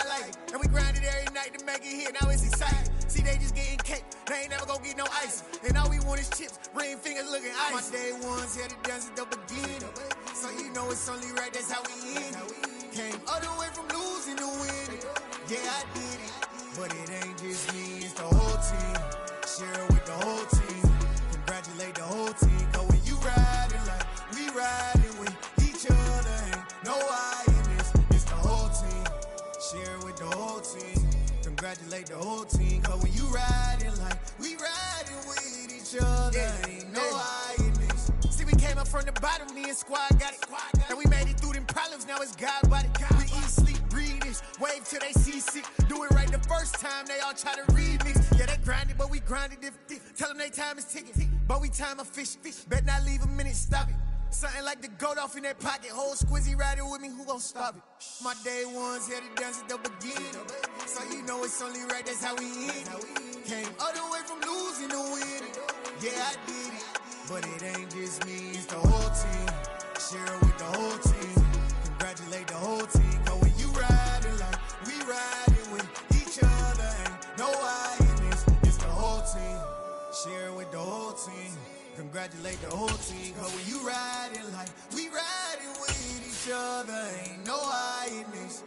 I like it. And we grinded every night to make it here, now it's exciting. See, they just getting cake, they ain't never gonna get no ice. And all we want is chips, ring fingers looking ice. My day ones had to dance at the beginning. So you know it's only right, that's how we end it. Came all the way from losing to winning. Yeah, I did it. But it ain't just me, it's the whole team. Share it with the whole team. Congratulate the whole team. Cause when you riding like we riding with each other, ain't no I in this. It's the whole team. Share it with the whole team. Congratulate the whole team. Cause when you riding like we riding with each other, ain't no I in this. See, we came up from the bottom, me and squad got it. And we made it through them problems, now it's God body. We eat, sleep, breathe this, wave till they see sick. Do it right the first time, they all try to remix. Yeah, they grinded, but we grinded different. Tell them they time is ticking, but we time a fish. Bet not leave a minute, stop it. Something like the goat off in that pocket. Whole squizzy riding with me, who gon' stop it? My day ones had to dance at the beginning. So you know it's only right, that's how we end it. Came all the way from losing to winning. Yeah, I did it. But it ain't just me, it's the whole team. Share it with the whole team. Congratulate the whole team. Cause when you riding like we riding with each other, ain't no I in this. It's the whole team. Share it with the whole team. Congratulate the whole team. Cause when you riding like we riding with each other, ain't no I in this.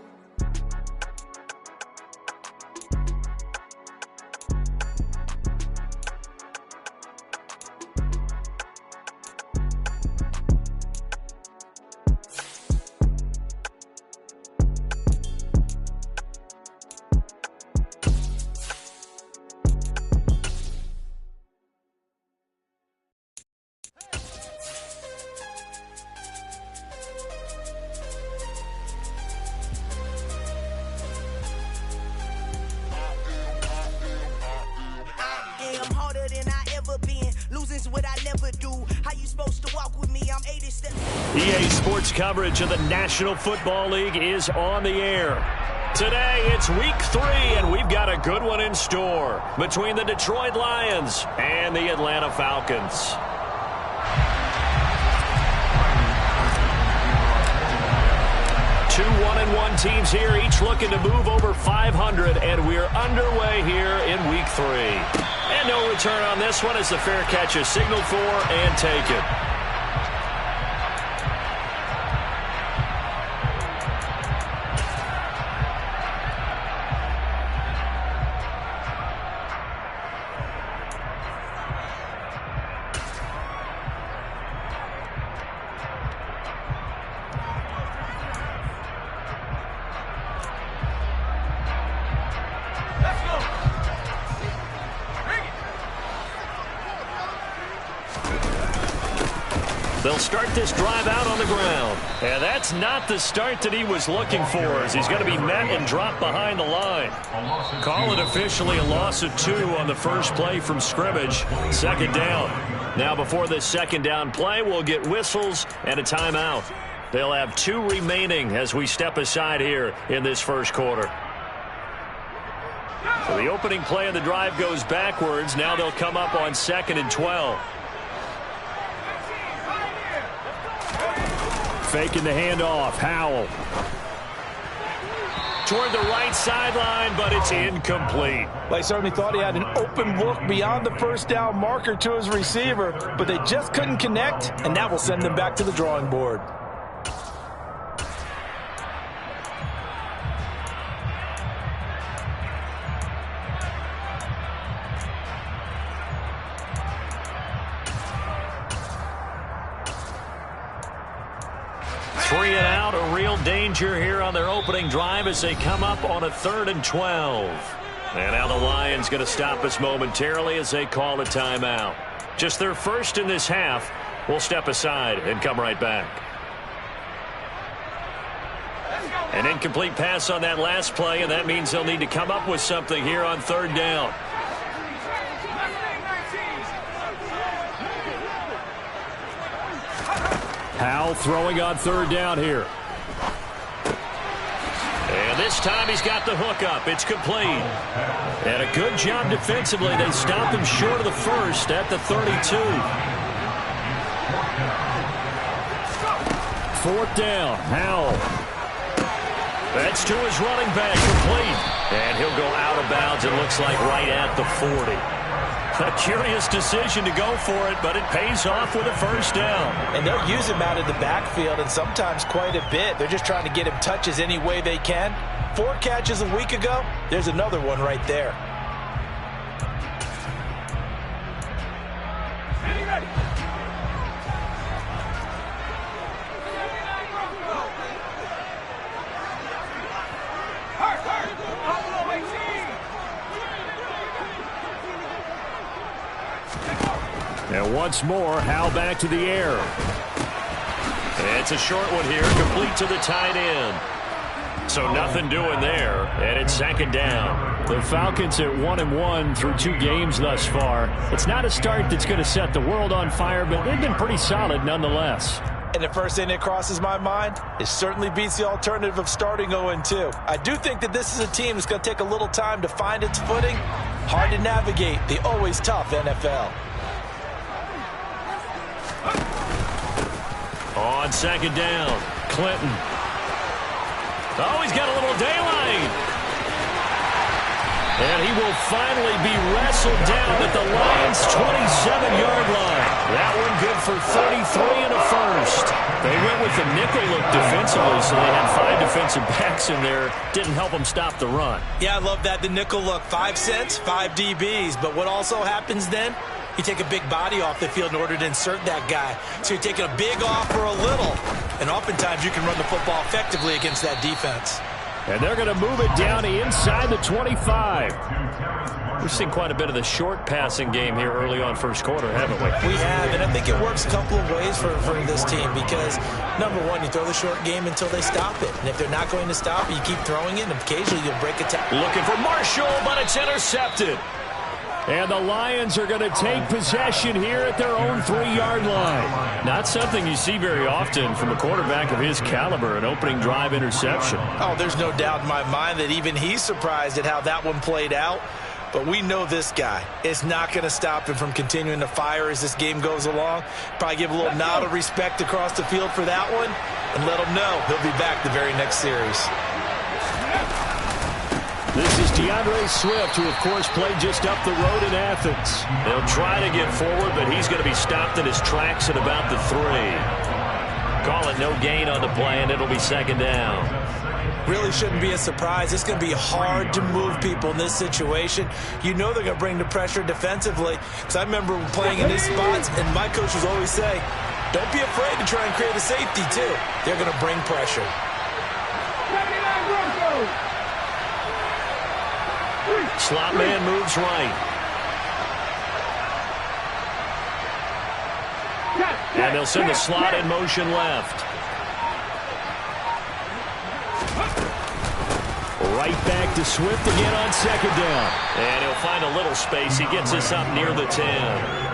EA Sports coverage of the National Football League is on the air. Today, it's Week 3, and we've got a good one in store between the Detroit Lions and the Atlanta Falcons. Two 1-1 teams here, each looking to move over 500, and we're underway here in Week 3. And no return on this one as the fair catch is signaled for and taken. They'll start this drive out on the ground. And that's not the start that he was looking for, as he's going to be met and dropped behind the line. Call it officially a loss of 2 on the first play from scrimmage. Second down. Now before this second down play, we'll get whistles and a timeout. They'll have 2 remaining as we step aside here in this first quarter. So the opening play of the drive goes backwards. Now they'll come up on 2nd and 12. Faking the handoff. Howell. Toward the right sideline, but it's incomplete. They certainly thought he had an open look beyond the first down marker to his receiver, but they just couldn't connect, and that will send them back to the drawing board. Three and out, a real danger here on their opening drive as they come up on a 3rd and 12. And now the Lions going to stop us momentarily as they call a timeout. Just their first in this half. We'll step aside and come right back. An incomplete pass on that last play, and that means they'll need to come up with something here on 3rd down. Howell throwing on 3rd down here. And this time he's got the hook up. It's complete. And a good job defensively. They stopped him short of the first at the 32. 4th down. Howell. That's to his running back, complete. And he'll go out of bounds, it looks like, right at the 40. A curious decision to go for it, but it pays off with a first down. And they'll use him out in the backfield, and sometimes quite a bit. They're just trying to get him touches any way they can. 4 catches a week ago, there's another one right there. And once more, Howell back to the air. It's a short one here, complete to the tight end. So nothing doing there, and it's second down. The Falcons at 1-1 through 2 games thus far. It's not a start that's going to set the world on fire, but they've been pretty solid nonetheless. And the first thing that crosses my mind, it certainly beats the alternative of starting 0-2. I do think that this is a team that's going to take a little time to find its footing. Hard to navigate the always tough NFL. On second down, Clinton. Oh, he's got a little daylight. And he will finally be wrestled down at the Lions' 27-yard line. That one good for 33 and a first. They went with the nickel look defensively, so they had 5 defensive backs in there. Didn't help them stop the run. Yeah, I love that, the nickel look. 5 cents, 5 DBs. But what also happens then? You take a big body off the field in order to insert that guy. So you're taking a big off for a little. And oftentimes you can run the football effectively against that defense. And they're going to move it down to inside the 25. We've seen quite a bit of the short passing game here early on first quarter, haven't we? We have, and I think it works a couple of ways for this team because, number one, you throw the short game until they stop it. And if they're not going to stop it, you keep throwing it, and occasionally you'll break a tackle. Looking for Marshall, but it's intercepted. And the Lions are going to take possession here at their own 3-yard line. Not something you see very often from a quarterback of his caliber, an opening drive interception. Oh, there's no doubt in my mind that even he's surprised at how that one played out. But we know this guy is not going to stop him from continuing to fire as this game goes along. Probably give a little nod of respect across the field for that one and let him know he'll be back the very next series. This is DeAndre Swift, who, of course, played just up the road in Athens. They'll try to get forward, but he's going to be stopped in his tracks at about the 3. Call it no gain on the play, and it'll be second down. Really shouldn't be a surprise. It's going to be hard to move people in this situation. You know they're going to bring the pressure defensively. Because I remember playing in these spots, and my coaches always say, don't be afraid to try and create a safety, too. They're going to bring pressure. Slot man moves right. And they'll send the slot in motion left. Right back to Swift again on second down. And he'll find a little space. He gets us up near the 10.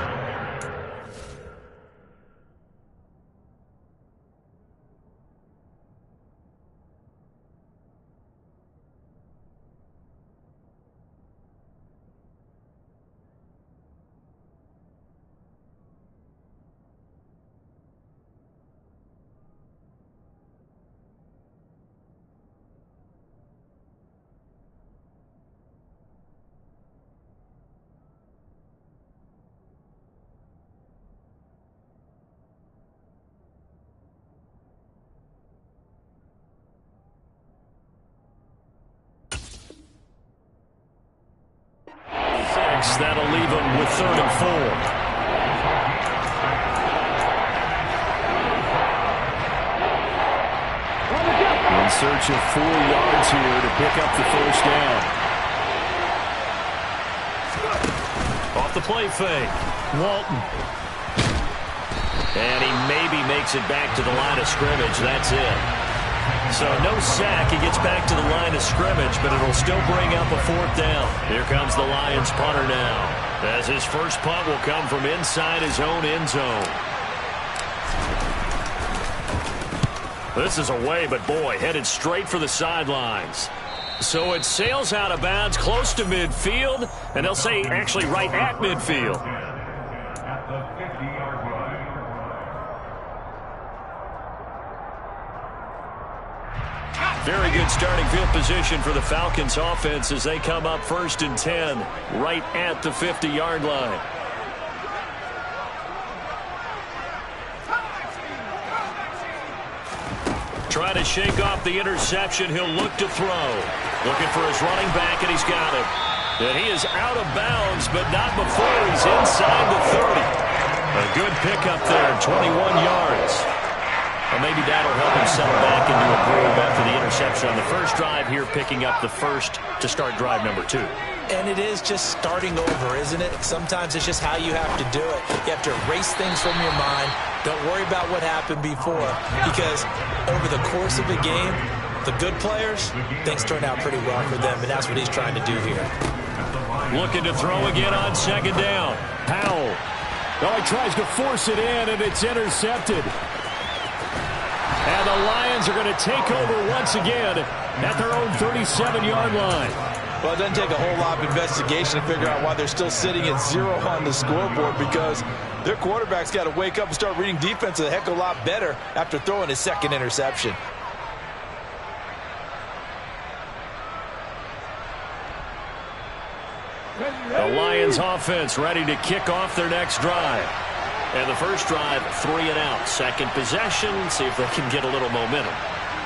That'll leave him with 3rd and 4. In search of 4 yards here to pick up the first down. Off the play fake. Walton. And he maybe makes it back to the line of scrimmage. That's it. So no sack. He gets back to the line of scrimmage, but it'll still bring up a 4th down. Here comes the Lions punter now, as his first punt will come from inside his own end zone. This is away, but boy, headed straight for the sidelines. So it sails out of bounds close to midfield, and they'll say actually right at midfield. At the 50-yard line. Very good starting field position for the Falcons offense as they come up 1st and 10 right at the 50-yard line. Trying to shake off the interception. He'll look to throw. Looking for his running back, and he's got him. And he is out of bounds, but not before he's inside the 30. A good pickup there, 21 yards. Well, maybe that'll help him settle back into a groove after the interception on the first drive here, picking up the first to start drive number 2. And it is just starting over, isn't it? Sometimes it's just how you have to do it. You have to erase things from your mind. Don't worry about what happened before, because over the course of a game, the good players, things turn out pretty well for them, and that's what he's trying to do here. Looking to throw again on 2nd down. Powell. Oh, he tries to force it in, and it's intercepted. And the Lions are going to take over once again at their own 37-yard line. Well, it doesn't take a whole lot of investigation to figure out why they're still sitting at 0 on the scoreboard, because their quarterback's got to wake up and start reading defense a heck of a lot better after throwing his 2nd interception. The Lions offense ready to kick off their next drive. And the first drive, 3 and out. Second possession, see if they can get a little momentum.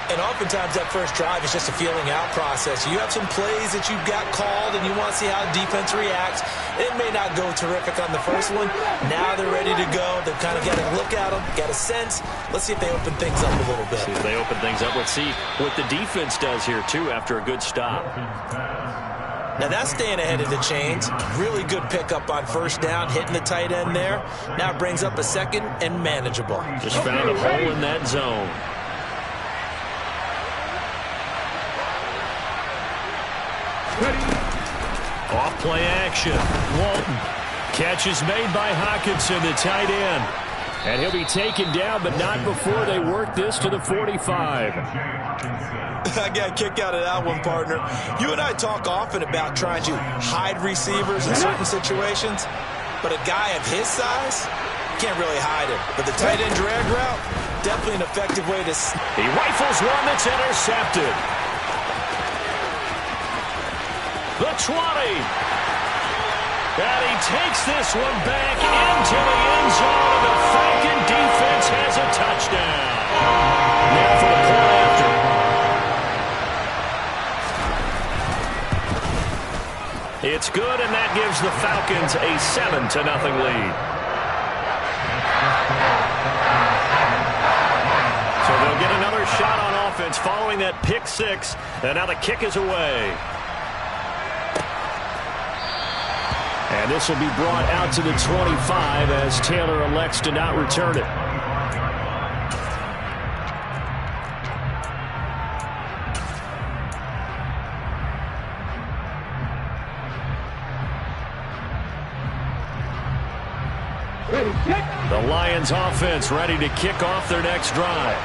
And oftentimes that first drive is just a feeling out process. You have some plays that you've got called and you want to see how defense reacts. It may not go terrific on the first one. Now they're ready to go. They've kind of got a look at them, got a sense. Let's see if they open things up a little bit. See if they open things up. Let's see what the defense does here, too, after a good stop. Now that's staying ahead of the chains. Really good pickup on 1st down, hitting the tight end there. Now it brings up a 2nd and manageable. Just found a hole in that zone. Off play action. Walton. Catch is made by Hockenson, the tight end. And he'll be taken down, but not before they work this to the 45. I got a kick out of that one, partner. You and I talk often about trying to hide receivers in certain situations, but a guy of his size can't really hide him. But the tight end drag route, definitely an effective way to... He rifles one that's intercepted. The 20. And he takes this one back into the end zone, and the Falcon defense has a touchdown. Now for the play after. It's good, and that gives the Falcons a 7-0 lead. So they'll get another shot on offense following that pick 6, and now the kick is away. And this will be brought out to the 25 as Taylor elects to not return it. The Lions offense ready to kick off their next drive.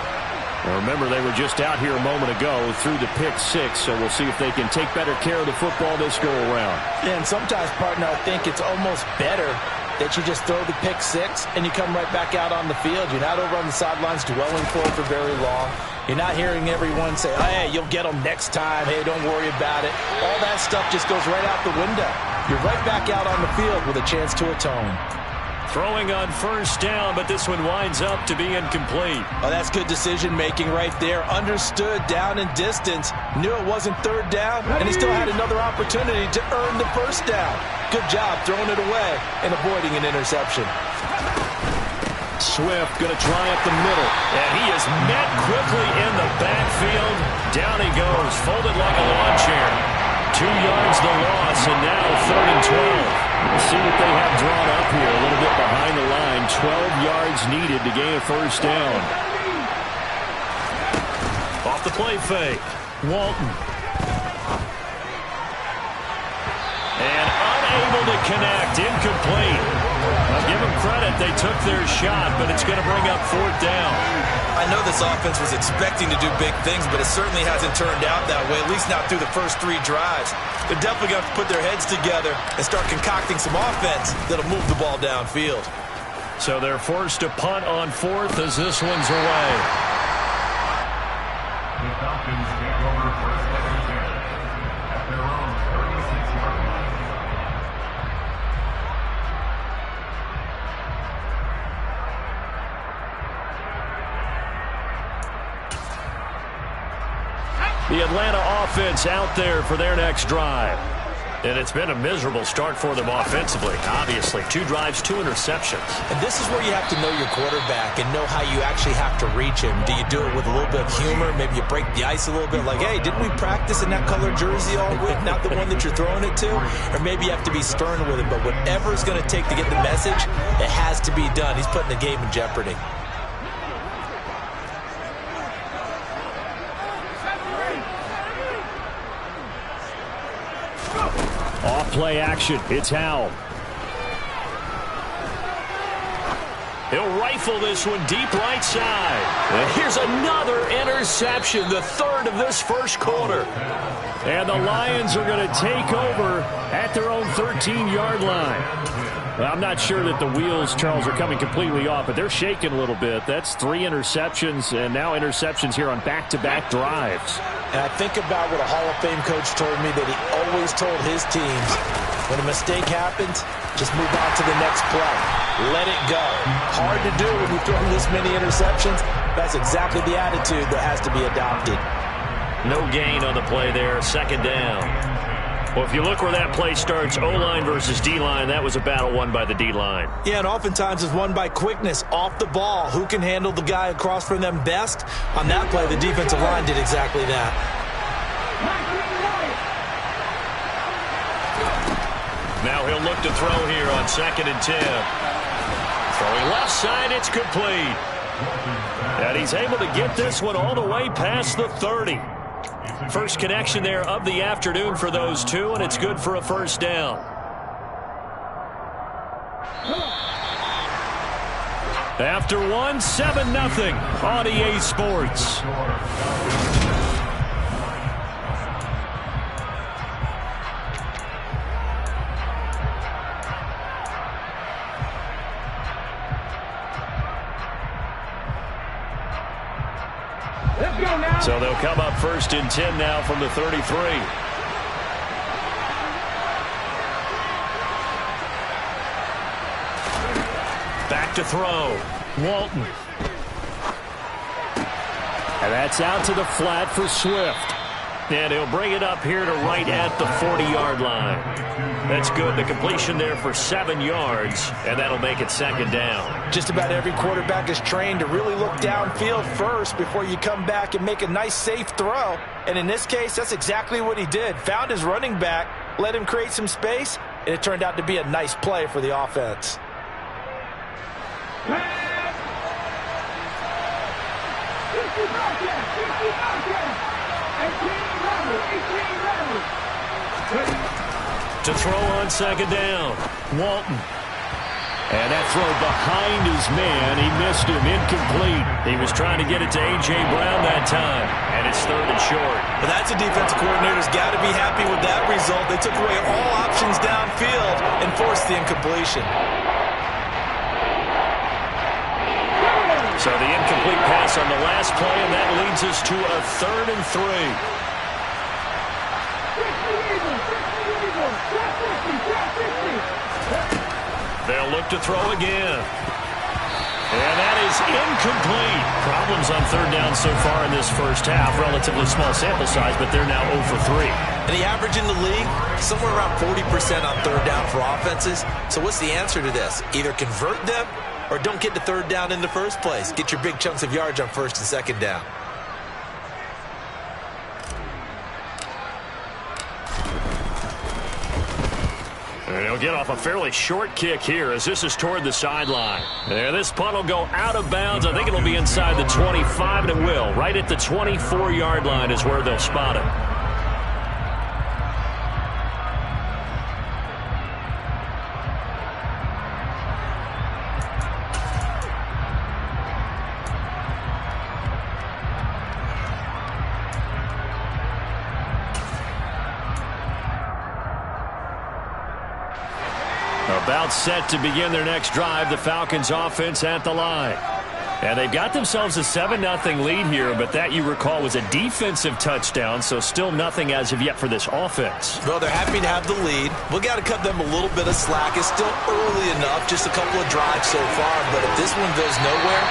Now remember, they were just out here a moment ago through the pick 6, so we'll see if they can take better care of the football this go-around. Yeah, and sometimes, partner, I think it's almost better that you just throw the pick 6 and you come right back out on the field. You're not over on the sidelines dwelling for it for very long. You're not hearing everyone say, oh, hey, you'll get them next time. Hey, don't worry about it. All that stuff just goes right out the window. You're right back out on the field with a chance to atone. Throwing on 1st down, but this one winds up to be incomplete. Oh, that's good decision-making right there. Understood down and distance. Knew it wasn't 3rd down, and he still had another opportunity to earn the 1st down. Good job throwing it away and avoiding an interception. Swift going to try up the middle, and he is met quickly in the backfield. Down he goes, folded like a lawn chair. 2 yards the loss, and now 3rd and 12. We'll see what they have drawn up here. A little bit behind the line. 12 yards needed to gain a 1st down. Off the play fake. Walton. And unable to connect. Incomplete. I'll give them credit. They took their shot, but it's going to bring up 4th down. I know this offense was expecting to do big things, but it certainly hasn't turned out that way, at least not through the first 3 drives. They're definitely going to have to put their heads together and start concocting some offense that'll move the ball downfield. So they're forced to punt on 4th as this one's away. The Falcons get the Atlanta offense out there for their next drive. And it's been a miserable start for them offensively, obviously. 2 drives, 2 interceptions. And this is where you have to know your quarterback and know how you actually have to reach him. Do you do it with a little bit of humor? Maybe you break the ice a little bit, like, hey, didn't we practice in that color jersey all week, not the one that you're throwing it to? Or maybe you have to be stern with him. But whatever it's going to take to get the message, it has to be done. He's putting the game in jeopardy. Off play action. It's Howell. He'll rifle this one deep right side. And here's another interception, the 3rd of this first quarter. And the Lions are going to take over at their own 13-yard line. Well, I'm not sure that the wheels, Charles, are coming completely off, but they're shaking a little bit. That's 3 interceptions, and now interceptions here on back-to-back drives. And I think about what a Hall of Fame coach told me, that he always told his teams, when a mistake happens, just move on to the next play. Let it go. Hard to do when you throw this many interceptions. That's exactly the attitude that has to be adopted. No gain on the play there, 2nd down. Well, if you look where that play starts, O-line versus D-line, that was a battle won by the D-line. Yeah, and oftentimes it's won by quickness, off the ball. Who can handle the guy across from them best? On that play, the defensive line did exactly that. Now he'll look to throw here on 2nd and 10. Throwing left side, it's complete. And he's able to get this one all the way past the 30. First connection there of the afternoon for those two, and it's good for a 1st down. After 1, 7-0 on EA Sports. So they'll come up 1st and 10 now from the 33. Back to throw. Walton. And that's out to the flat for Swift. And he'll bring it up here to right at the 40-yard line. That's good. The completion there for 7 yards, and that'll make it 2nd down. Just about every quarterback is trained to really look downfield first before you come back and make a nice, safe throw. And in this case, that's exactly what he did. Found his running back, let him create some space, and it turned out to be a nice play for the offense. To throw on 2nd down, Walton. And that throw behind his man, he missed him, incomplete. He was trying to get it to A.J. Brown that time, and it's 3rd and short. Well, that's a defensive coordinator's got to be happy with that result. They took away all options downfield and forced the incompletion. So the incomplete pass on the last play, and that leads us to a 3rd and 3. They'll look to throw again. And that is incomplete. Problems on 3rd down so far in this first half. Relatively small sample size, but they're now 0 for 3. And the average in the league, somewhere around 40% on 3rd down for offenses. So what's the answer to this? Either convert them or don't get to 3rd down in the first place. Get your big chunks of yards on 1st and 2nd down. And he'll get off a fairly short kick here as this is toward the sideline. And this punt will go out of bounds. I think it'll be inside the 25, and it will. Right at the 24-yard line is where they'll spot it. About set to begin their next drive, the Falcons offense at the line. And they've got themselves a 7-0 lead here, but that, you recall, was a defensive touchdown, so still nothing as of yet for this offense. Well, they're happy to have the lead. We've got to cut them a little bit of slack. It's still early enough, just a couple of drives so far, but if this one goes nowhere,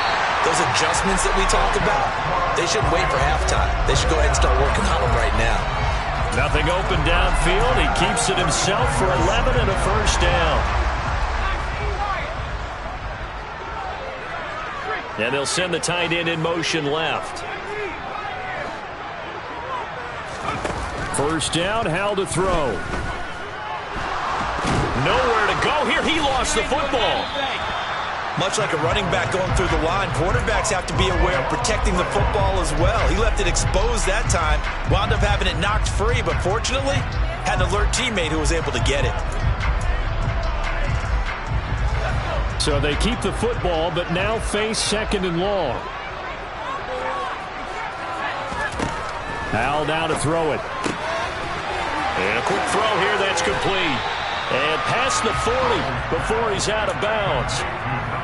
those adjustments that we talked about, They shouldn't wait for halftime. They should go ahead and start working on them right now. Nothing open downfield. He keeps it himself for 11 and a first down. And they'll send the tight end in motion left. First down, Howell to throw. Nowhere to go here. He lost the football. Much like a running back going through the line, quarterbacks have to be aware of protecting the football as well. He left it exposed that time, wound up having it knocked free, but fortunately, had an alert teammate who was able to get it. So they keep the football, but now face second and long. Howell now to throw it. And a quick throw here, that's complete. And past the 40 before he's out of bounds.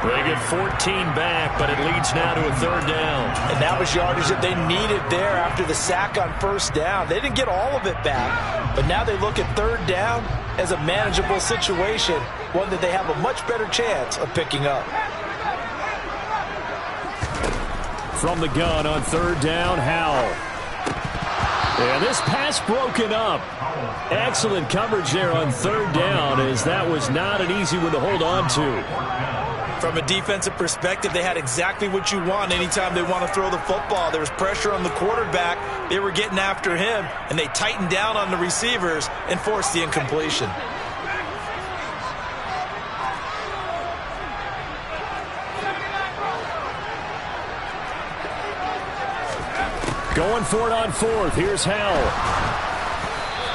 They get 14 back, but it leads now to a third down. And that was yardage that they needed there after the sack on first down. They didn't get all of it back, but now they look at third down as a manageable situation, one that they have a much better chance of picking up. From the gun on third down, Howell. And this pass broken up. Excellent coverage there on third down, as that was not an easy one to hold on to. From a defensive perspective, they had exactly what you want anytime they want to throw the football. There was pressure on the quarterback. They were getting after him, and they tightened down on the receivers and forced the incompletion. Going for it on fourth. Here's Howell.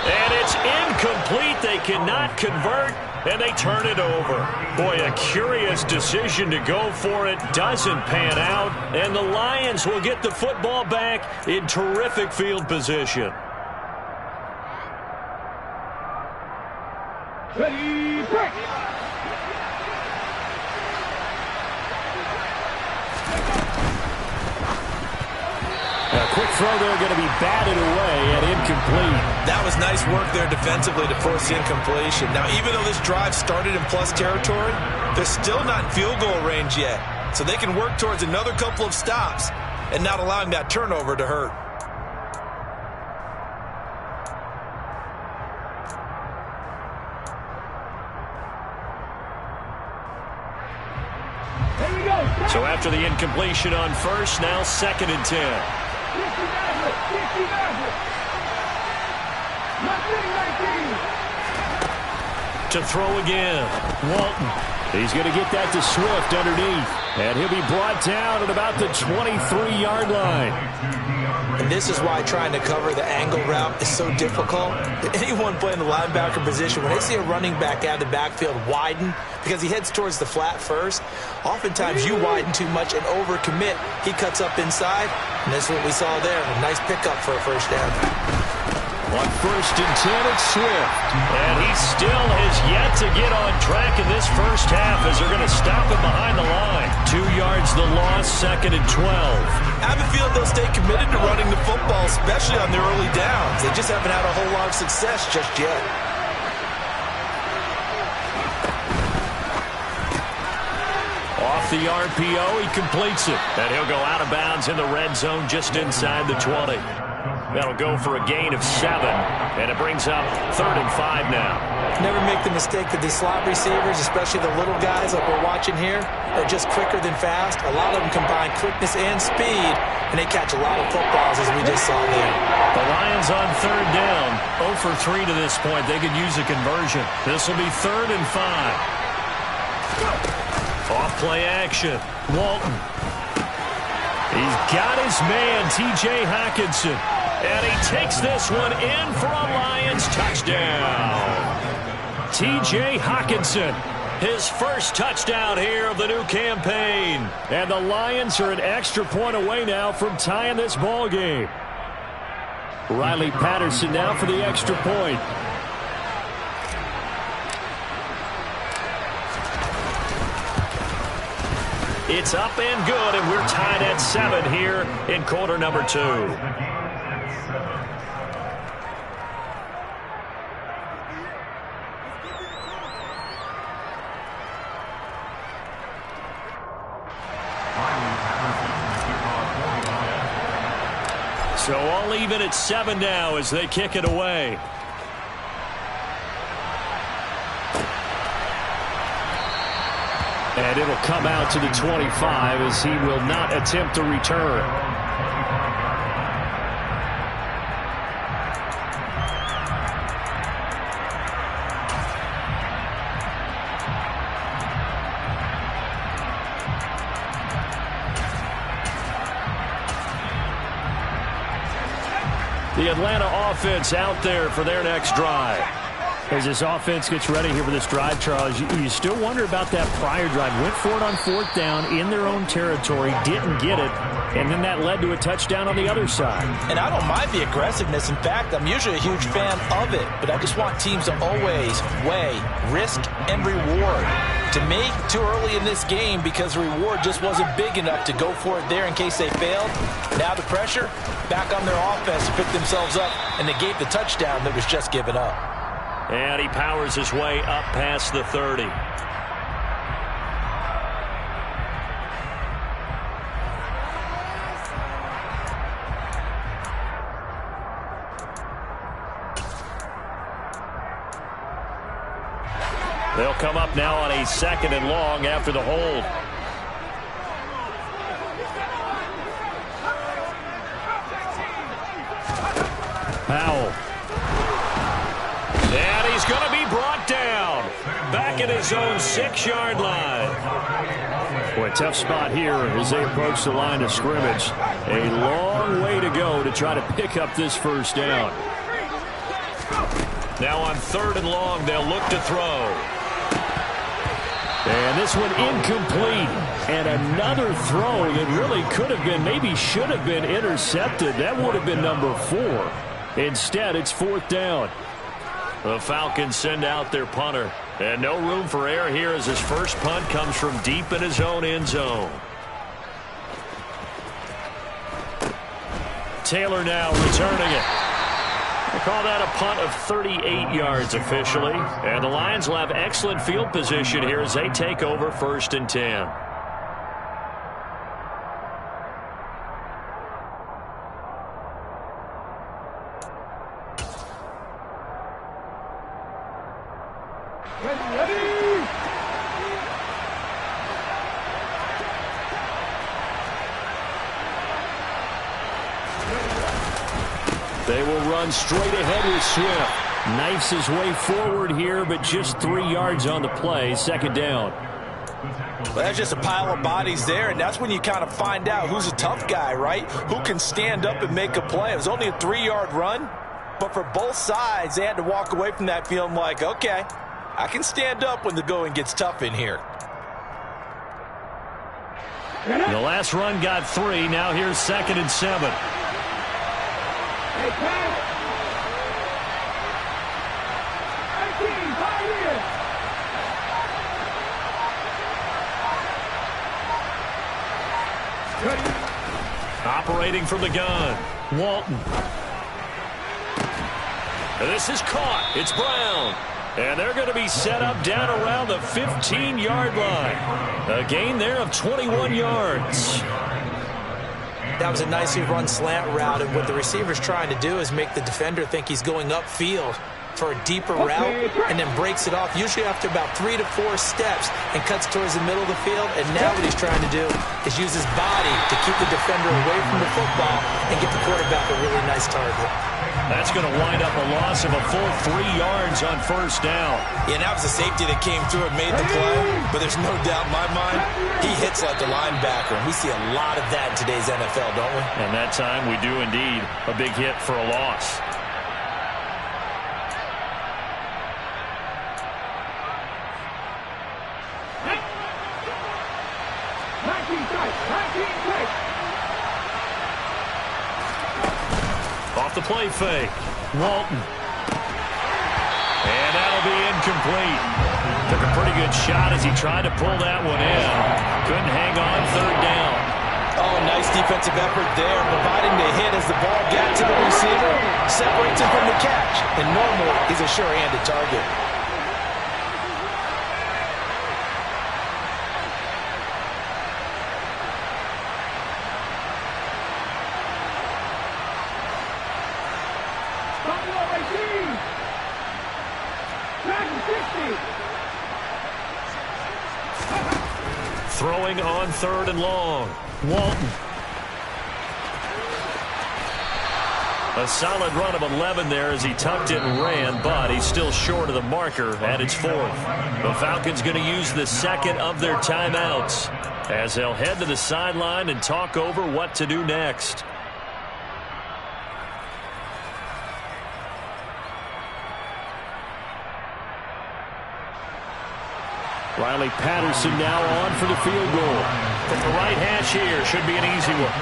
And it's incomplete. They cannot convert, and they turn it over. Boy, a curious decision to go for it. Doesn't pan out, and the Lions will get the football back in terrific field position. Ready, break. A quick throw there, going to be batted away and incomplete. That was nice work there defensively to force the incompletion. Now, even though this drive started in plus territory, they're still not in field goal range yet. So they can work towards another couple of stops and not allowing that turnover to hurt. So after the incompletion on first, now 2nd and 10. To throw again, Walton. He's going to get that to Swift underneath. And he'll be brought down at about the 23-yard line. And this is why trying to cover the angle route is so difficult. Anyone playing the linebacker position, when they see a running back out of the backfield widen, because he heads towards the flat first, oftentimes you widen too much and overcommit. He cuts up inside, and that's what we saw there. A nice pickup for a first down. On 1st and 10, it's Swift. And he still has yet to get on track in this first half as they're going to stop him behind the line. 2 yards the loss, 2nd and 12. I have a feeling they'll stay committed to running the football, especially on their early downs. They just haven't had a whole lot of success just yet. Off the RPO, he completes it. And he'll go out of bounds in the red zone just inside the 20. That'll go for a gain of 7, and it brings up 3rd and 5 now. Never make the mistake that these slot receivers, especially the little guys like we're watching here, are just quicker than fast. A lot of them combine quickness and speed, and they catch a lot of footballs, as we just saw there. The Lions on 3rd down, 0 for 3 to this point. They could use a conversion. This will be 3rd and 5. Off play action, Walton. He's got his man, T.J. Hockenson. And he takes this one in for a Lions touchdown. T.J. Hockenson, his first touchdown here of the new campaign. And the Lions are an extra point away now from tying this ball game. Riley Patterson now for the extra point. It's up and good, and we're tied at 7 here in quarter number 2. So all even at 7 now as they kick it away. And it'll come out to the 25 as he will not attempt to return. The Atlanta offense out there for their next drive. As this offense gets ready here for this drive, Charles, you still wonder about that prior drive. Went for it on 4th down in their own territory, didn't get it, and then that led to a touchdown on the other side. And I don't mind the aggressiveness. In fact, I'm usually a huge fan of it, but I just want teams to always weigh risk and reward. To me, too early in this game because the reward just wasn't big enough to go for it there in case they failed. Now the pressure back on their offense to pick themselves up and negate the touchdown that was just given up. And he powers his way up past the 30. They'll come up now on a 2nd and long after the hold. Powell. And he's going to be brought down. Back at his own 6-yard line. Boy, tough spot here as they approach the line of scrimmage. A long way to go to try to pick up this first down. Now on 3rd and long, they'll look to throw. And this one incomplete. And another throw that really could have been, maybe should have been intercepted. That would have been number 4. Instead, it's 4th down. The Falcons send out their punter. And no room for error here as his first punt comes from deep in his own end zone. Taylor now returning it. They call that a punt of 38 yards officially. And the Lions will have excellent field position here as they take over 1st and 10. They will run straight ahead with Swift. Knifes his way forward here, but just 3 yards on the play. 2nd down. Well, that's just a pile of bodies there, and that's when you kind of find out who's a tough guy, right? Who can stand up and make a play. It was only a 3-yard run, but for both sides, they had to walk away from that feeling like, okay, I can stand up when the going gets tough in here. The last run got 3. Now here's 2nd and 7. Operating from the gun, Walton. This is caught. It's Brown. And they're going to be set up down around the 15-yard line. A gain there of 21 yards. That was a nicely run slant route, and what the receiver's trying to do is make the defender think he's going upfield for a deeper route and then breaks it off, usually after about 3 to 4 steps, and cuts towards the middle of the field. And now what he's trying to do is use his body to keep the defender away from the football and get the quarterback a really nice target. That's going to wind up a loss of a full 3 yards on 1st down. Yeah, and that was the safety that came through and made the play. But there's no doubt in my mind, he hits like a linebacker. And we see a lot of that in today's NFL, don't we? And that time we do indeed. A big hit for a loss. Off the play fake, Walton. And that'll be incomplete. Took a pretty good shot as he tried to pull that one in. Couldn't hang on 3rd down. Oh, nice defensive effort there, providing the hit as the ball got to the receiver, separates him from the catch. And normally, he's a sure-handed target. Throwing on 3rd and long. Walton. A solid run of 11 there as he tucked it and ran, but he's still short of the marker at its 4th. The Falcons going to use the 2nd of their timeouts as they'll head to the sideline and talk over what to do next. Riley Patterson now on for the field goal. From the right hash here, should be an easy one.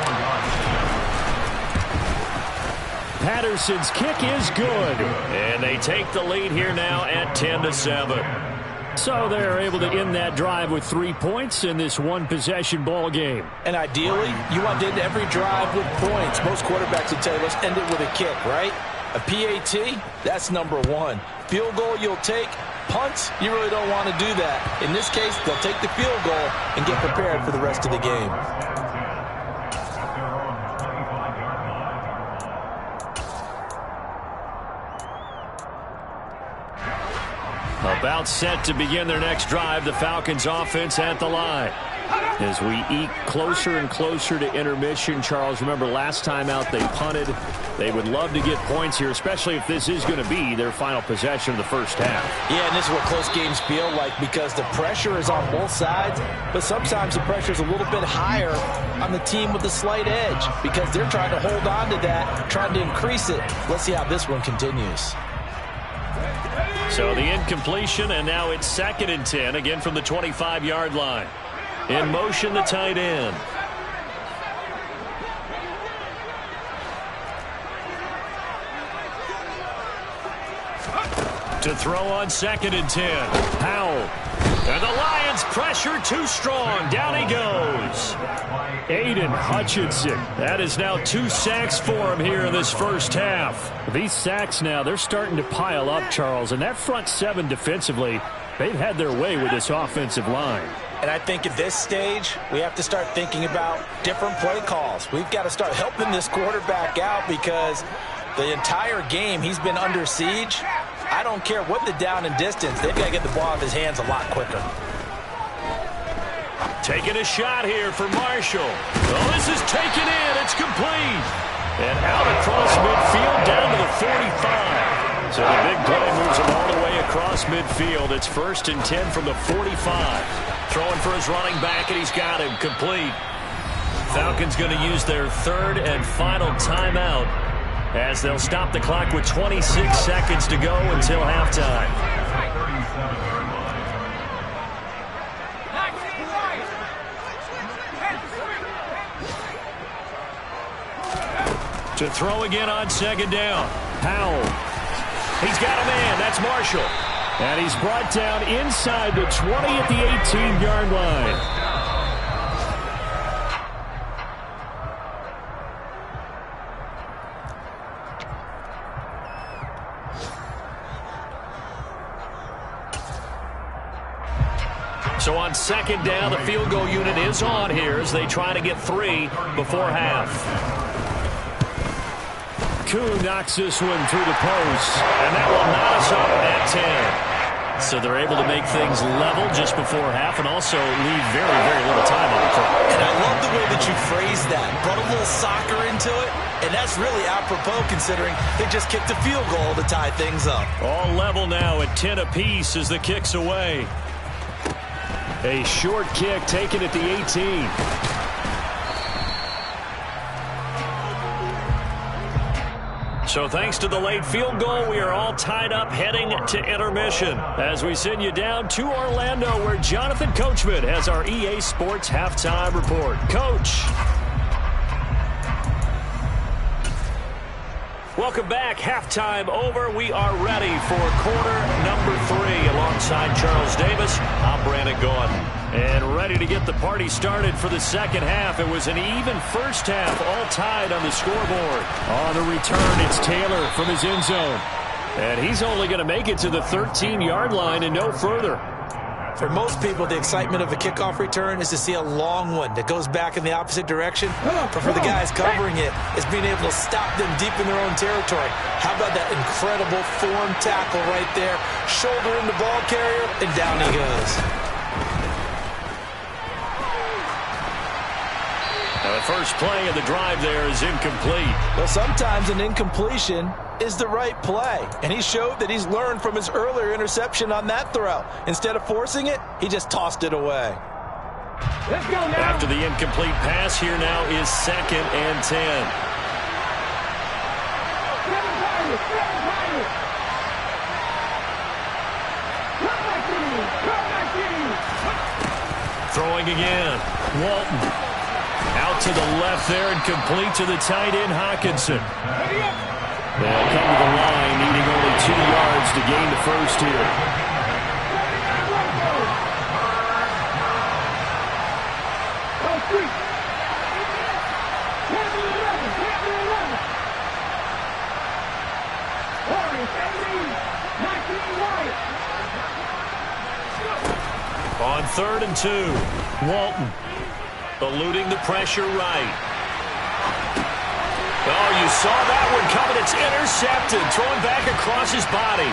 Patterson's kick is good. And they take the lead here now at 10-7. So they're able to end that drive with 3 points in this one-possession ball game. And ideally, you want to end every drive with points. Most quarterbacks would tell you, let's end it with a kick, right? A PAT, that's number 1. Field goal you'll take. Punts, you really don't want to do that. In this case, they'll take the field goal and get prepared for the rest of the game. About set to begin their next drive, the Falcons offense at the line. As we eke closer and closer to intermission, Charles, remember last time out they punted. They would love to get points here, especially if this is going to be their final possession of the first half. Yeah, and this is what close games feel like because the pressure is on both sides, but sometimes the pressure is a little bit higher on the team with the slight edge because they're trying to hold on to that, trying to increase it. Let's see how this one continues. So the incompletion, and now it's 2nd and 10, again from the 25-yard line. In motion, the tight end. To throw on 2nd and 10. Powell. And the Lions pressure too strong. Down he goes. Aiden Hutchinson. That is now 2 sacks for him here in this first half. These sacks now, they're starting to pile up, Charles. And that front 7 defensively, they've had their way with this offensive line. And I think at this stage, we have to start thinking about different play calls. We've got to start helping this quarterback out because the entire game he's been under siege. I don't care what the down and distance. They've got to get the ball out of his hands a lot quicker. Taking a shot here for Marshall. Oh, this is taken in. It's complete. And out across midfield down to the 45. So the big play moves him all the way across midfield. It's 1st and 10 from the 45. Throwing for his running back, and he's got him complete. Falcons going to use their 3rd and final timeout as they'll stop the clock with 26 seconds to go until halftime. To throw again on 2nd down. Powell. He's got a man. That's Marshall. And he's brought down inside the 20 at the 18-yard line. So on 2nd down, the field goal unit is on here as they try to get 3 before half. Kuhn knocks this one through the post, and that will knot us up at 10. So they're able to make things level just before half and also leave very, very little time on the clock. And I love the way that you phrased that. Brought a little soccer into it, and that's really apropos considering they just kicked a field goal to tie things up. All level now at 10 apiece as the kick's away. A short kick taken at the 18. So thanks to the late field goal, we are all tied up heading to intermission as we send you down to Orlando where Jonathan Coachman has our EA Sports Halftime Report. Coach. Welcome back. Halftime over. We are ready for quarter number 3 alongside Charles Davis. I'm Brandon Gordon. And ready to get the party started for the second half. It was an even first half, all tied on the scoreboard. On the return, it's Taylor from his end zone. And he's only going to make it to the 13-yard line and no further. For most people, the excitement of a kickoff return is to see a long one that goes back in the opposite direction. But for the guys covering it, it's being able to stop them deep in their own territory. How about that incredible form tackle right there? Shoulder in the ball carrier, and down he goes. The first play of the drive there is incomplete. Well, sometimes an incompletion is the right play, and he showed that he's learned from his earlier interception on that throw. Instead of forcing it, he just tossed it away. Let's go now. After the incomplete pass, here now is 2nd and 10. Throwing again. Walton. Out to the left there and complete to the tight end, Hockenson. They'll come to the line, needing only 2 yards to gain the first here. On 3rd and 2, Walton. Eluding the pressure right. Oh, you saw that one coming. It's intercepted. Throwing back across his body.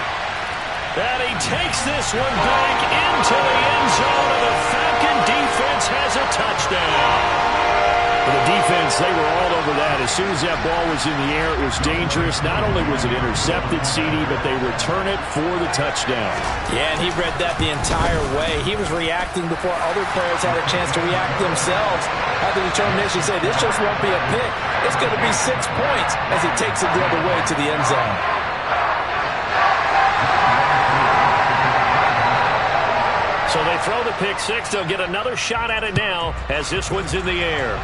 And he takes this one back into the end zone, and the Falcon defense has a touchdown. The defense, they were all over that. As soon as that ball was in the air, it was dangerous. Not only was it intercepted, CD, but they return it for the touchdown. Yeah, and he read that the entire way. He was reacting before other players had a chance to react themselves. Had the determination to say, this just won't be a pick. It's going to be 6 points as he takes it the other way to the end zone. So they throw the pick six. They'll get another shot at it now as this one's in the air.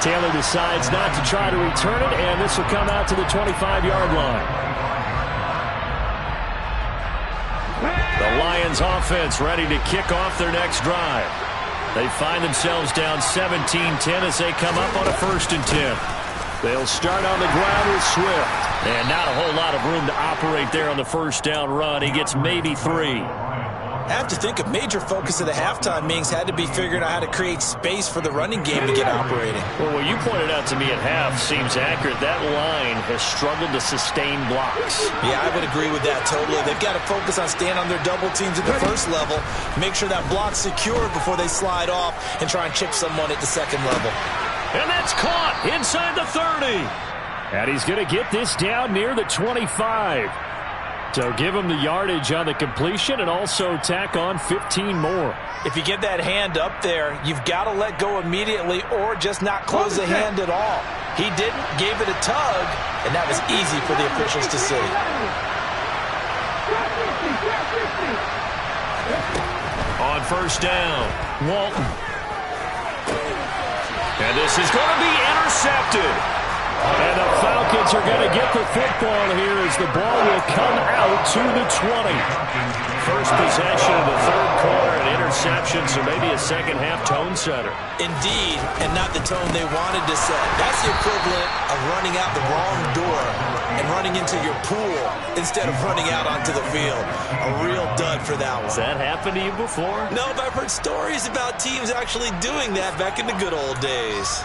Taylor decides not to try to return it, and this will come out to the 25-yard line. The Lions offense ready to kick off their next drive. They find themselves down 17-10 as they come up on a 1st and 10. They'll start on the ground with Swift. And not a whole lot of room to operate there on the 1st down run. He gets maybe 3. I have to think a major focus of the halftime meetings had to be figuring out how to create space for the running game to get operating. Well, what you pointed out to me at half seems accurate. That line has struggled to sustain blocks. Yeah, I would agree with that totally. They've got to focus on staying on their double teams at the first level, make sure that block's secured before they slide off and try and chip someone at the second level. And that's caught inside the 30. And he's going to get this down near the 25. So give him the yardage on the completion and also tack on 15 more. If you get that hand up there, you've got to let go immediately or just not close the hand at all. He didn't, gave it a tug, and that was easy for the officials to see. On 1st down, Walton. And this is going to be intercepted. And the Falcons are going to get the football here as the ball will come out to the 20. First possession of the 3rd quarter, an interception, so maybe a second-half tone setter. Indeed, and not the tone they wanted to set. That's the equivalent of running out the wrong door and running into your pool instead of running out onto the field. A real dud for that one. Has that happened to you before? No, but I've heard stories about teams actually doing that back in the good old days.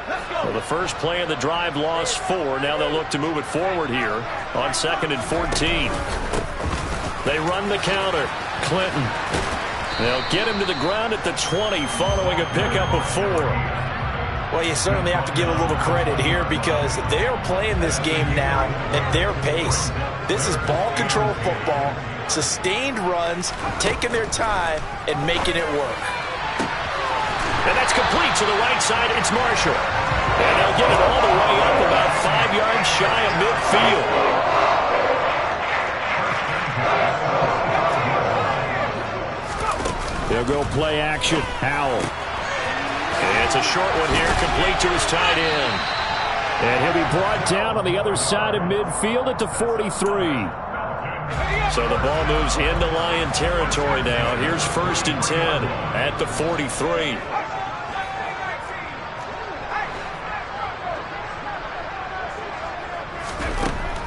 Well, the first play of the drive lost 4. Now they'll look to move it forward here on 2nd and 14. They run the counter. Clinton. They'll get him to the ground at the 20 following a pickup of 4. Well, you certainly have to give a little credit here because they are playing this game now at their pace. This is ball control football, sustained runs, taking their time, and making it work. And that's complete to the right side. It's Marshall. And they'll get it all the way up about 5 yards shy of midfield. They'll go play action. Howell. And it's a short one here, complete to his tight end. And he'll be brought down on the other side of midfield at the 43. So the ball moves into Lion territory now. Here's 1st and 10 at the 43.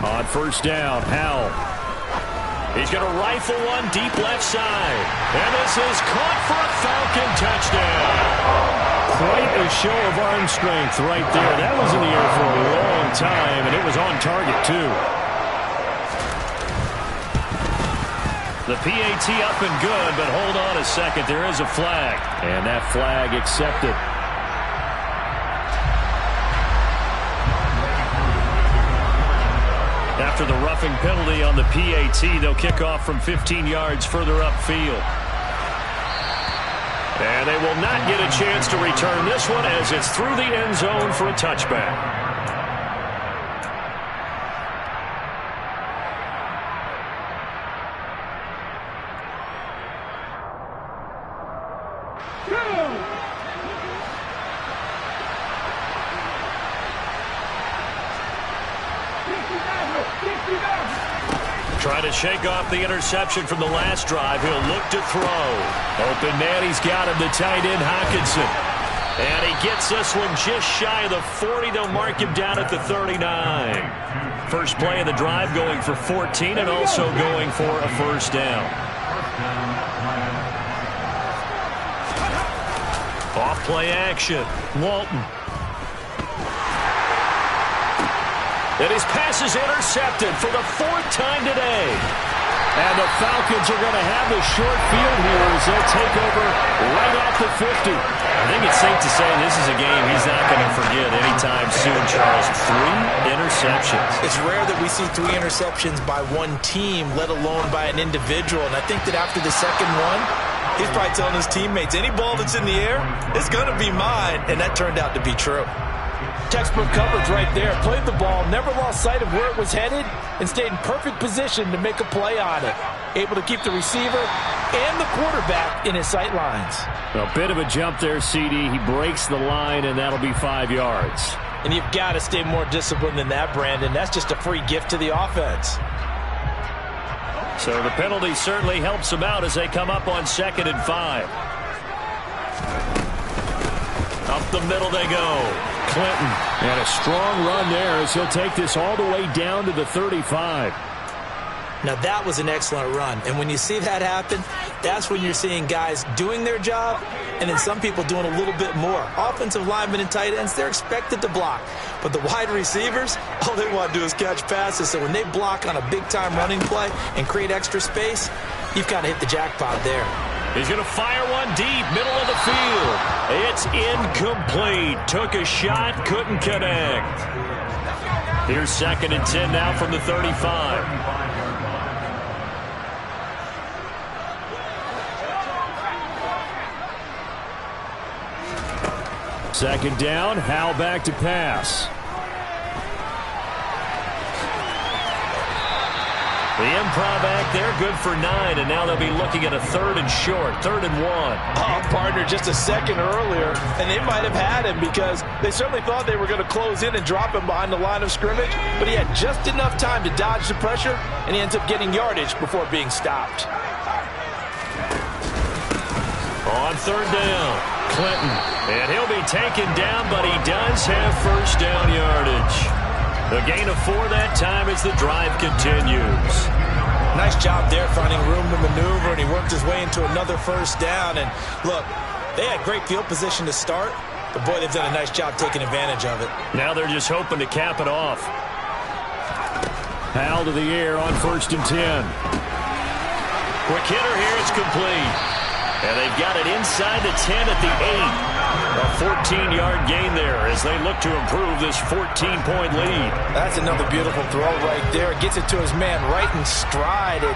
On first down, Howell. He's going to rifle one deep left side. And this is caught for a Falcon touchdown. Quite a show of arm strength right there. That was in the air for a long time, and it was on target, too. The PAT up and good, but hold on a second. There is a flag, and that flag accepted. After the roughing penalty on the PAT, they'll kick off from 15 yards further upfield. And they will not get a chance to return this one as it's through the end zone for a touchback. Trying to shake off the interception from the last drive. He'll look to throw. Open man, he's got him, the tight end, Hockenson. And he gets this one just shy of the 40. They'll mark him down at the 39. First play of the drive going for 14 and also going for a first down. Off play action. Walton. And his pass is intercepted for the 4th time today. And the Falcons are going to have the short field here as they'll take over right at the 50. I think it's safe to say this is a game he's not going to forget anytime soon, Charles. 3 interceptions. It's rare that we see 3 interceptions by one team, let alone by an individual. And I think that after the second one, he's probably telling his teammates, any ball that's in the air, it's going to be mine. And that turned out to be true. Textbook coverage right there. Played the ball, never lost sight of where it was headed, and stayed in perfect position to make a play on it. Able to keep the receiver and the quarterback in his sight lines. A bit of a jump there, CD. He breaks the line, and that'll be 5 yards. And you've got to stay more disciplined than that, Brandon. That's just a free gift to the offense. So the penalty certainly helps them out as they come up on 2nd and 5. Up the middle they go. Clinton. And a strong run there as he'll take this all the way down to the 35. Now that was an excellent run. And when you see that happen, that's when you're seeing guys doing their job and then some people doing a little bit more. Offensive linemen and tight ends, they're expected to block. But the wide receivers, all they want to do is catch passes. So when they block on a big-time running play and create extra space, you've kind of hit the jackpot there. He's going to fire one deep, middle of the field. It's incomplete. Took a shot, couldn't connect. Here's 2nd and 10 now from the 35. Second down, Howell back to pass. The improv act there, good for 9, and now they'll be looking at a 3rd and short, 3rd and 1. Oh, partner, just a second earlier, and they might have had him because they certainly thought they were going to close in and drop him behind the line of scrimmage, but he had just enough time to dodge the pressure, and he ends up getting yardage before being stopped. On 3rd down, Clinton, and he'll be taken down, but he does have first down yardage. The gain of 4 that time as the drive continues. Nice job there finding room to maneuver, and he worked his way into another first down. And look, they had great field position to start, but boy, they've done a nice job taking advantage of it. Now they're just hoping to cap it off. Howell to the air on 1st and 10. Quick hitter here, it's complete. And they've got it inside the 10 at the 8. A 14-yard gain there as they look to improve this 14-point lead. That's another beautiful throw right there. Gets it to his man right in stride. And